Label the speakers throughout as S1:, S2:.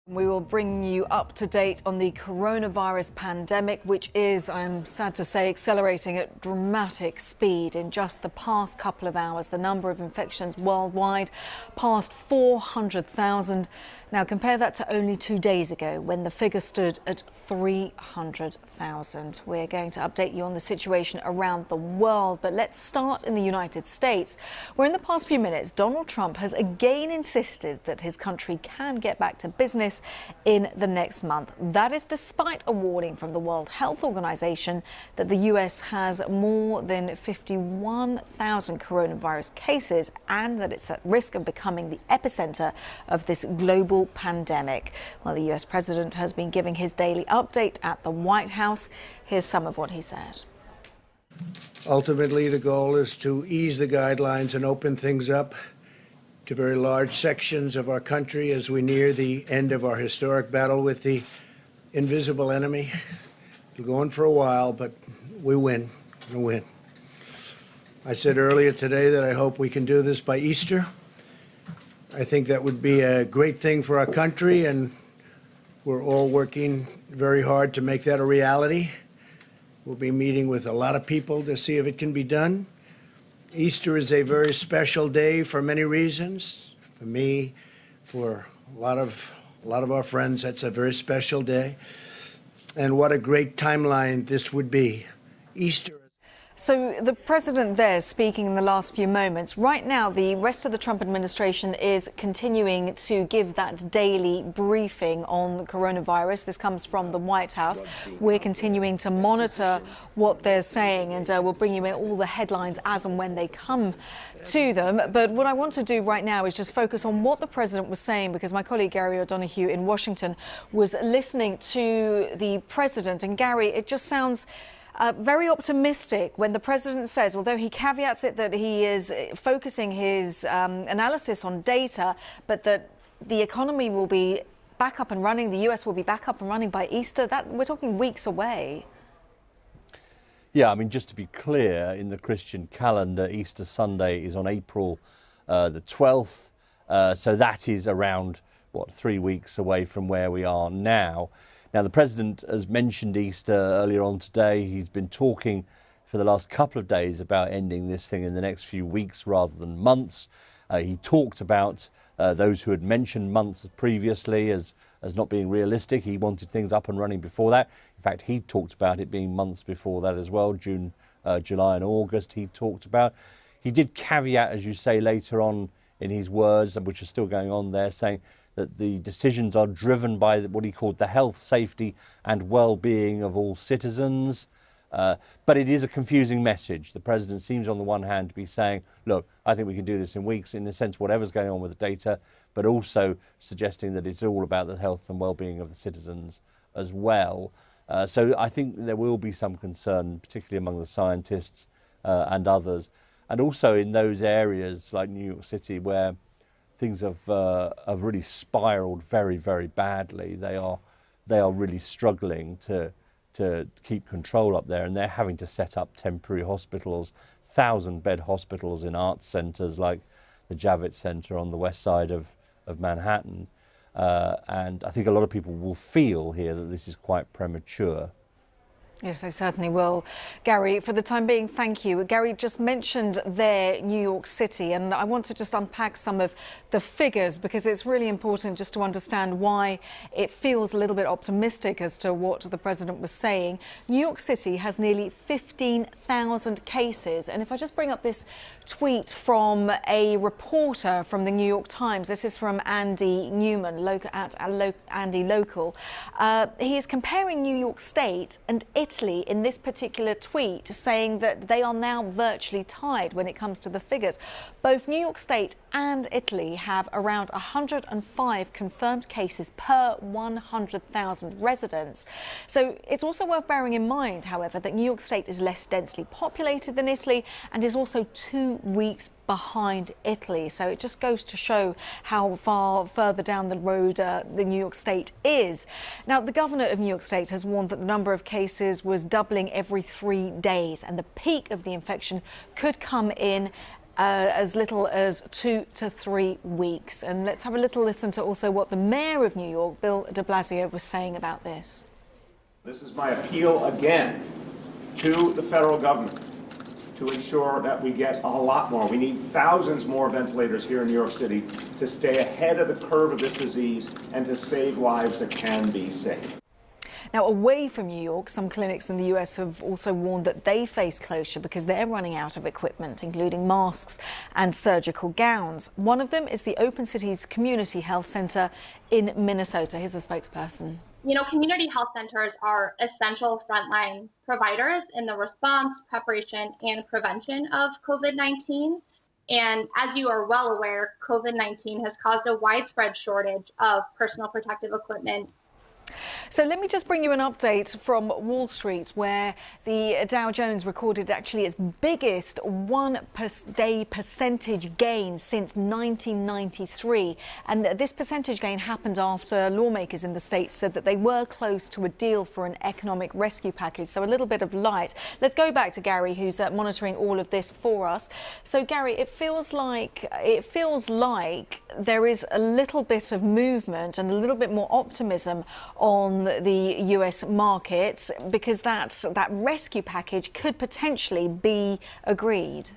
S1: We will bring you up to date on the coronavirus pandemic, which is, I'm sad to say, accelerating at dramatic speed. In just the past couple of hours, the number of infections worldwide passed 400,000. Now compare that to only 2 days ago when the figure stood at 300,000. We're going to update you on the situation around the world, but let's start in the United States, where in the past few minutes, Donald Trump has again insisted that his country can get back to business in the next month. That is despite a warning from the World Health Organization that the US has more than 51,000 coronavirus cases and that it's at risk of becoming the epicenter of this global pandemic. Well, the US president has been giving his daily update at the White House. Here's some of what he said.
S2: Ultimately, the goal is to ease the guidelines and open things up to very large sections of our country as we near the end of our historic battle with the invisible enemy. It'll go on for a while, but we win. We'll win. I said earlier today that I hope we can do this by Easter. I think that would be a great thing for our country, and we're all working very hard to make that a reality. We'll be meeting with a lot of people to see if it can be done. Easter is a very special day for many reasons. For me, for a lot of our friends, that's a very special day. And what a great timeline this would be. Easter.
S1: So the president there speaking in the last few moments. Right now, the rest of the Trump administration is continuing to give that daily briefing on coronavirus. This comes from the White House. We're continuing to monitor what they're saying, and we'll bring you in all the headlines as and when they come to them. But what I want to do right now is just focus on what the president was saying, because my colleague Gary O'Donoghue in Washington was listening to the president. And Gary, it just sounds very optimistic when the president says, although he caveats it that he is focusing his analysis on data, but that the economy will be back up and running, the US will be back up and running by Easter. That we're talking weeks away.
S3: Yeah, I mean, just to be clear, in the Christian calendar, Easter Sunday is on April the 12th. So that is around, 3 weeks away from where we are now. Now, the president has mentioned Easter earlier on today. He's been talking for the last couple of days about ending this thing in the next few weeks rather than months. He talked about those who had mentioned months previously as not being realistic. He wanted things up and running before that. In fact, he talked about it being months before that as well, June, July and August he talked about. He did caveat, as you say, later on in his words, which are still going on there, saying that the decisions are driven by what he called the health, safety and well-being of all citizens. But it is a confusing message. The president seems on the one hand to be saying, look, I think we can do this in weeks, in a sense, whatever's going on with the data, but also suggesting that it's all about the health and well-being of the citizens as well. So I think there will be some concern, particularly among the scientists and others. And also in those areas like New York City where things have really spiraled very, very badly. They are really struggling to keep control up there, and they're having to set up temporary hospitals, 1,000-bed hospitals in arts centres like the Javits Centre on the west side of Manhattan. And I think a lot of people will feel here that this is quite premature.
S1: Yes, they certainly will. Gary, for the time being, thank you. Gary just mentioned there New York City, and I want to just unpack some of the figures because it's really important just to understand why it feels a little bit optimistic as to what the president was saying. New York City has nearly 15,000 cases, and if I just bring up this tweet from a reporter from the New York Times, this is from Andy Newman, at Andy Local. He is comparing New York State and Italy in this particular tweet, saying that they are now virtually tied when it comes to the figures. Both New York State and Italy have around 105 confirmed cases per 100,000 residents. So it's also worth bearing in mind, however, that New York State is less densely populated than Italy and is also 2 weeks behind Italy. So it just goes to show how far further down the road the New York State is. Now, the governor of New York State has warned that the number of cases was doubling every 3 days, and the peak of the infection could come in as little as 2 to 3 weeks. And let's have a little listen to also what the Mayor of New York, Bill de Blasio, was saying about this.
S4: This is my appeal again to the federal government to ensure that we get a lot more. We need thousands more ventilators here in New York City to stay ahead of the curve of this disease and to save lives that can be saved.
S1: Now, away from New York, some clinics in the US have also warned that they face closure because they're running out of equipment, including masks and surgical gowns. One of them is the Open Cities Community Health Center in Minnesota. Here's a spokesperson.
S5: You know, community health centers are essential frontline providers in the response, preparation, and prevention of COVID-19. And as you are well aware, COVID-19 has caused a widespread shortage of personal protective equipment.
S1: So let me just bring you an update from Wall Street, where the Dow Jones recorded actually its biggest one-day percentage gain since 1993. And this percentage gain happened after lawmakers in the states said that they were close to a deal for an economic rescue package. So a little bit of light. Let's go back to Gary, who's monitoring all of this for us. So Gary, it feels like there is a little bit of movement and a little bit more optimism on the US markets, because that rescue package could potentially be agreed.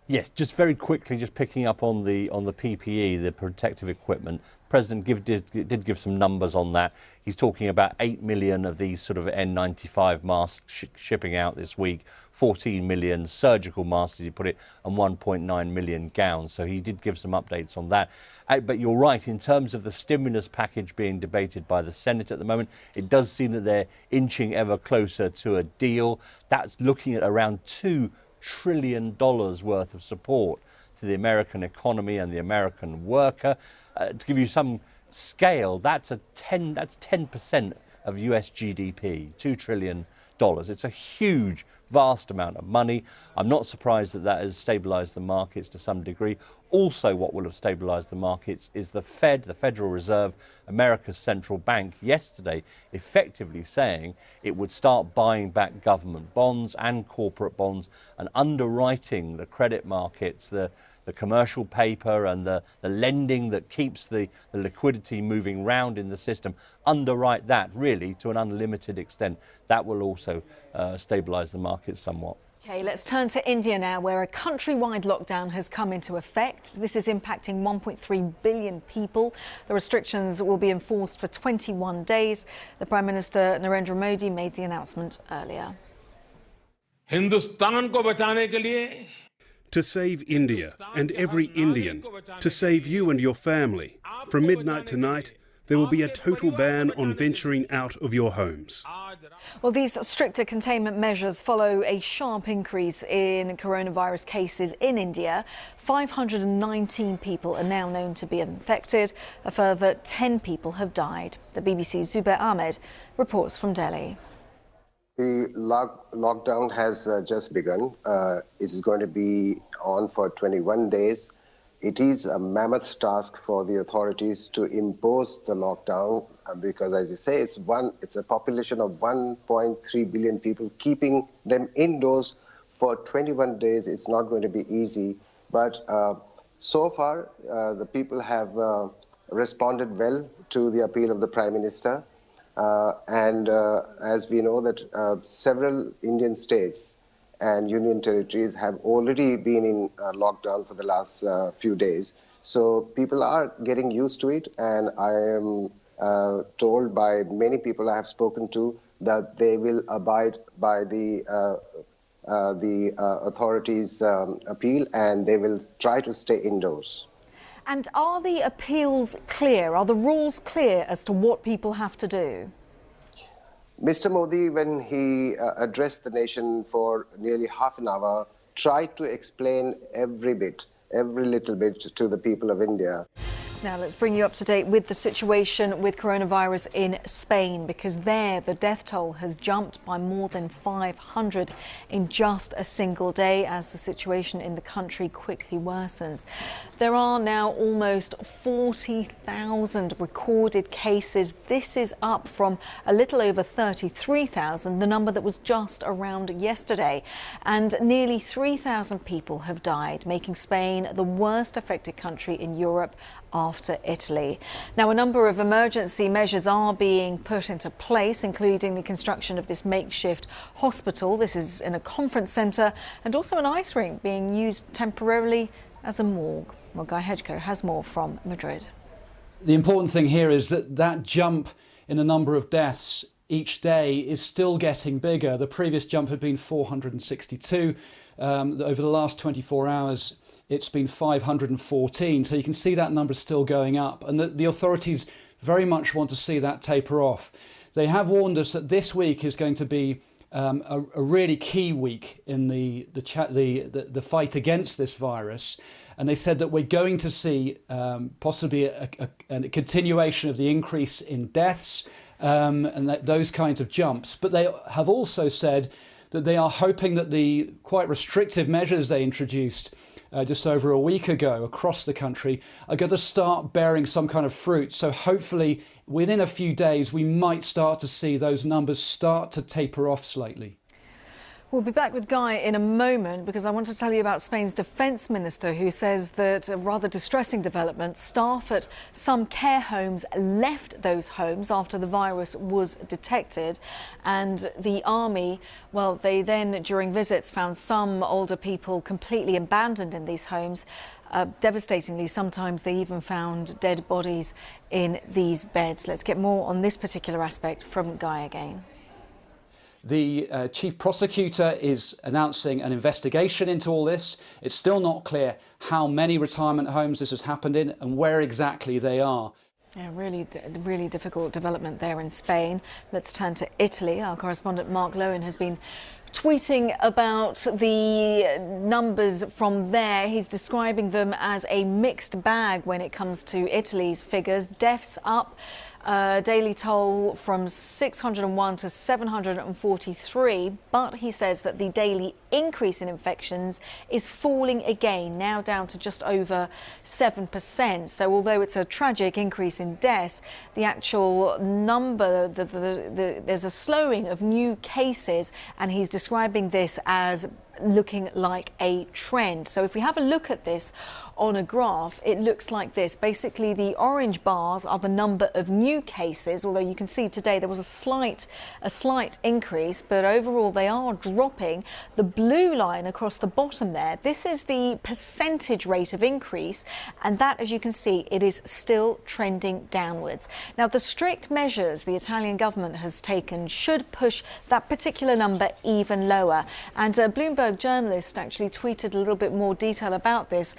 S3: Yes, just very quickly, just picking up on the PPE, the protective equipment. President did give some numbers on that. He's talking about 8 million of these sort of N95 masks shipping out this week, 14 million surgical masks, as he put it, and 1.9 million gowns. So he did give some updates on that. But you're right, in terms of the stimulus package being debated by the Senate at the moment, it does seem that they're inching ever closer to a deal. That's looking at around $2 trillion worth of support to the American economy and the American worker. To give you some scale, that's 10% of US GDP, $2 trillion. It's a huge, vast amount of money. I'm not surprised that that has stabilised the markets to some degree. Also, what will have stabilised the markets is the Fed, the Federal Reserve, America's central bank, yesterday effectively saying it would start buying back government bonds and corporate bonds and underwriting the credit markets, the commercial paper and the lending that keeps the liquidity moving round in the system, underwrite that really to an unlimited extent. That will also stabilise the markets somewhat.
S1: OK, let's turn to India now, where a countrywide lockdown has come into effect. This is impacting 1.3 billion people. The restrictions will be enforced for 21 days. The Prime Minister Narendra Modi made the announcement earlier.
S6: Hindustan को बचाने के लिए,
S7: to save India and every Indian, to save you and your family. From midnight tonight, there will be a total ban on venturing out of your homes.
S1: Well, these stricter containment measures follow a sharp increase in coronavirus cases in India. 519 people are now known to be infected. A further 10 people have died. The BBC's Zubair Ahmed reports from Delhi.
S8: The lockdown has just begun. It is going to be on for 21 days. It is a mammoth task for the authorities to impose the lockdown because, as you say, it's a population of 1.3 billion people. Keeping them indoors for 21 days, it's not going to be easy. But so far, the people have responded well to the appeal of the Prime Minister. And as we know that several Indian states and union territories have already been in lockdown for the last few days. So people are getting used to it, and I am told by many people I have spoken to that they will abide by the authorities' appeal, and they will try to stay indoors.
S1: And are the appeals clear? Are the rules clear as to what people have to do?
S8: Mr. Modi, when he addressed the nation for nearly half an hour, tried to explain every little bit to the people of India.
S1: Now let's bring you up to date with the situation with coronavirus in Spain, because there the death toll has jumped by more than 500 in just a single day as the situation in the country quickly worsens. There are now almost 40,000 recorded cases. This is up from a little over 33,000, the number that was just around yesterday. And nearly 3,000 people have died, making Spain the worst affected country in Europe after Italy. Now, a number of emergency measures are being put into place, including the construction of this makeshift hospital. This is in a conference centre, and also an ice rink being used temporarily as a morgue. Well, Guy Hedgecoe has more from Madrid.
S6: The important thing here is that that jump in the number of deaths each day is still getting bigger. The previous jump had been 462. Over the last 24 hours, it's been 514. So you can see that number is still going up. And the authorities very much want to see that taper off. They have warned us that this week is going to be a really key week in the fight against this virus. And they said that we're going to see possibly a continuation of the increase in deaths and those kinds of jumps. But they have also said that they are hoping that the quite restrictive measures they introduced just over a week ago across the country are going to start bearing some kind of fruit. So hopefully within a few days we might start to see those numbers start to taper off slightly.
S1: We'll be back with Guy in a moment, because I want to tell you about Spain's defence minister, who says that a rather distressing development. Staff at some care homes left those homes after the virus was detected, and the army, well, they then during visits found some older people completely abandoned in these homes. Devastatingly, sometimes they even found dead bodies in these beds. Let's get more on this particular aspect from Guy again.
S6: The chief prosecutor is announcing an investigation into all this. It's still not clear how many retirement homes this has happened in and where exactly they are.
S1: Yeah, really difficult development there in Spain. Let's turn to Italy. Our correspondent Mark Lowen has been tweeting about the numbers from there. He's describing them as a mixed bag when it comes to Italy's figures. Deaths up. Daily toll from 601 to 743, but he says that the daily increase in infections is falling again, now down to just over 7%. So although it's a tragic increase in deaths, the actual number, there's a slowing of new cases, and he's describing this as looking like a trend. So if we have a look at this on a graph, it looks like this. Basically, the orange bars are the number of new cases, although you can see today there was a slight increase, but overall they are dropping. The blue line across the bottom there, this is the percentage rate of increase, and that, as you can see, it is still trending downwards. Now, the strict measures the Italian government has taken should push that particular number even lower, and Bloomberg journalist actually tweeted a little bit more detail about this,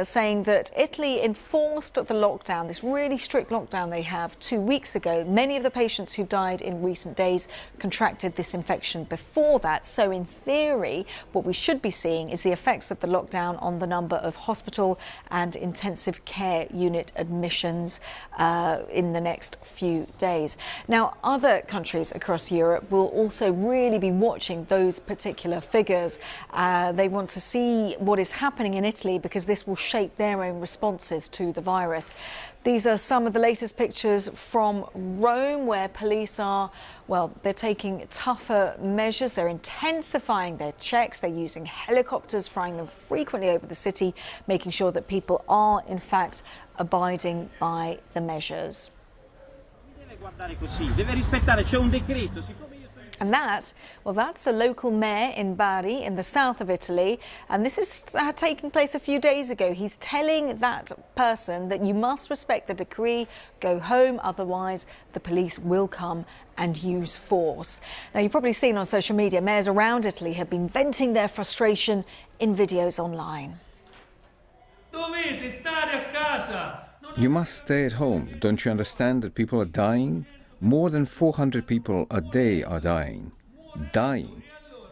S1: saying that Italy enforced the lockdown, this really strict lockdown they have, 2 weeks ago. Many of the patients who've died in recent days contracted this infection before that. So in theory, what we should be seeing is the effects of the lockdown on the number of hospital and intensive care unit admissions in the next few days. Now, other countries across Europe will also really be watching those particular figures. They want to see what is happening in Italy, because this will shape their own responses to the virus. These are some of the latest pictures from Rome, where police are, well, they're taking tougher measures. They're intensifying their checks. They're using helicopters, flying them frequently over the city, making sure that people are, in fact, abiding by the measures. And that, well, that's a local mayor in Bari in the south of Italy. And this is taking place a few days ago. He's telling that person that you must respect the decree, go home, otherwise the police will come and use force. Now, you've probably seen on social media, mayors around Italy have been venting their frustration in videos online.
S9: You must stay at home. Don't you understand that people are dying? More than 400 people a day are dying.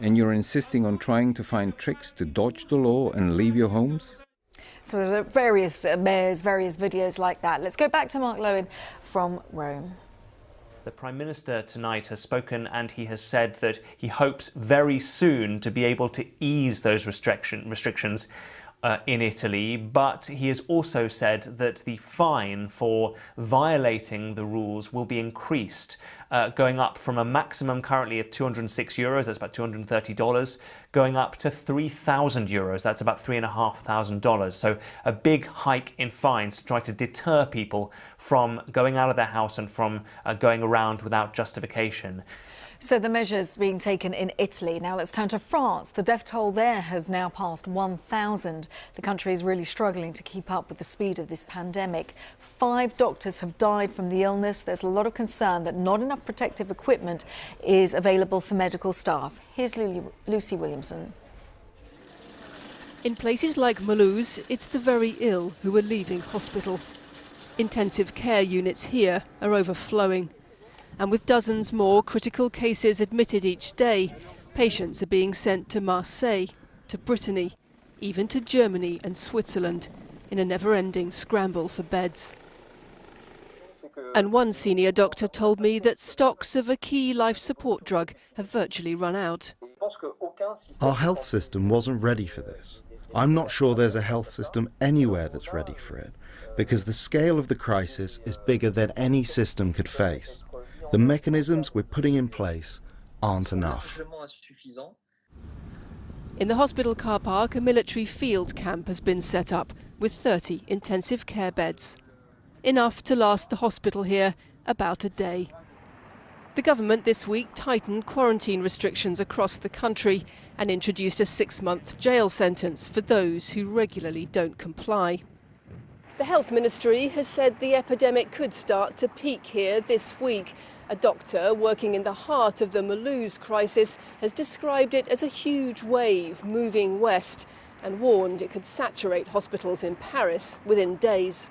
S9: And you're insisting on trying to find tricks to dodge the law and leave your homes?
S1: So there are various mayors, various videos like that. Let's go back to Mark Lowen from Rome.
S10: The Prime Minister tonight has spoken and he has said that he hopes very soon to be able to ease those restrictions in Italy, but he has also said that the fine for violating the rules will be increased, going up from a maximum currently of €206, that's about $230, going up to €3,000, that's about $3,500. So a big hike in fines to try to deter people from going out of their house and from going around without justification.
S1: So the measures being taken in Italy. Now let's turn to France. The death toll there has now passed 1,000. The country is really struggling to keep up with the speed of this pandemic. 5 doctors have died from the illness. There's a lot of concern that not enough protective equipment is available for medical staff. Here's Lucy Williamson.
S11: In places like Mulhouse, it's the very ill who are leaving hospital. Intensive care units here are overflowing. And with dozens more critical cases admitted each day, patients are being sent to Marseille, to Brittany, even to Germany and Switzerland, in a never-ending scramble for beds. And one senior doctor told me that stocks of a key life support drug have virtually run out.
S12: Our health system wasn't ready for this. I'm not sure there's a health system anywhere that's ready for it, because the scale of the crisis is bigger than any system could face. The mechanisms we're putting in place aren't enough.
S11: In the hospital car park, a military field camp has been set up with 30 intensive care beds. Enough to last the hospital here about a day. The government this week tightened quarantine restrictions across the country and introduced a 6-month jail sentence for those who regularly don't comply. The Health Ministry has said the epidemic could start to peak here this week. A doctor working in the heart of the Mulhouse crisis has described it as a huge wave moving west and warned it could saturate hospitals in Paris within days.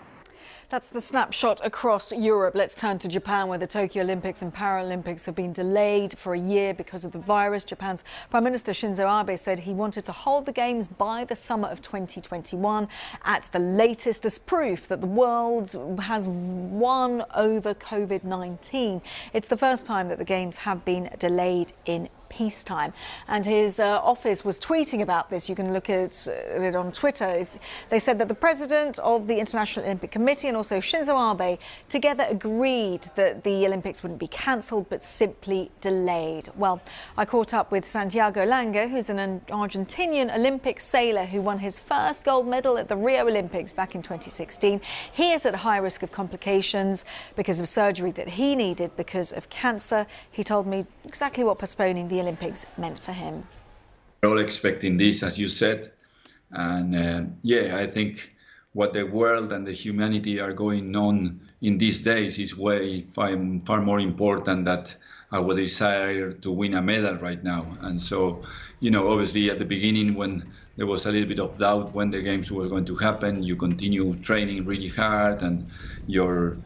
S1: That's the snapshot across Europe. Let's turn to Japan, where the Tokyo Olympics and Paralympics have been delayed for a year because of the virus. Japan's Prime Minister Shinzo Abe said he wanted to hold the Games by the summer of 2021 at the latest, as proof that the world has won over COVID-19. It's the first time that the Games have been delayed in peacetime, and his office was tweeting about this. You can look at it on Twitter. They said that the president of the International Olympic Committee and also Shinzo Abe together agreed that the Olympics wouldn't be cancelled but simply delayed. Well, I caught up with Santiago Lange, who's an Argentinian Olympic sailor who won his first gold medal at the Rio Olympics back in 2016. He is at high risk of complications because of surgery that he needed because of cancer. He told me exactly what postponing the Olympics meant for him.
S13: We're all expecting this, as you said, and I think what the world and the humanity are going on in these days is far more important than our desire to win a medal right now. And so, obviously at the beginning, when there was a little bit of doubt when the games were going to happen, you continue training really hard, and you're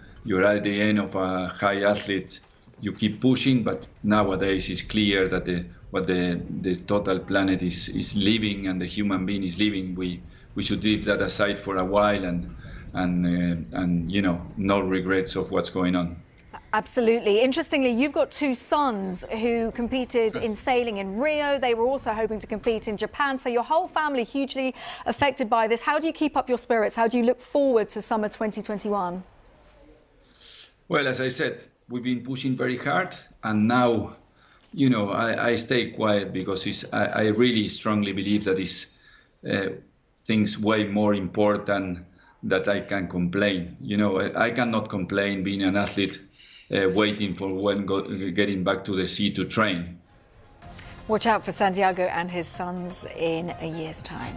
S13: at the end of a high athlete. You keep pushing, but nowadays it's clear that the total planet is living and the human being is living. We should leave that aside for a while and no regrets of what's going on.
S1: Absolutely. Interestingly, you've got 2 sons who competed in sailing in Rio. They were also hoping to compete in Japan. So your whole family hugely affected by this. How do you keep up your spirits? How do you look forward to summer 2021?
S13: Well, as I said, we've been pushing very hard, and now, I stay quiet because I really strongly believe that it's things way more important that I can complain. I cannot complain being an athlete waiting for getting back to the sea to train.
S1: Watch out for Santiago and his sons in a year's time.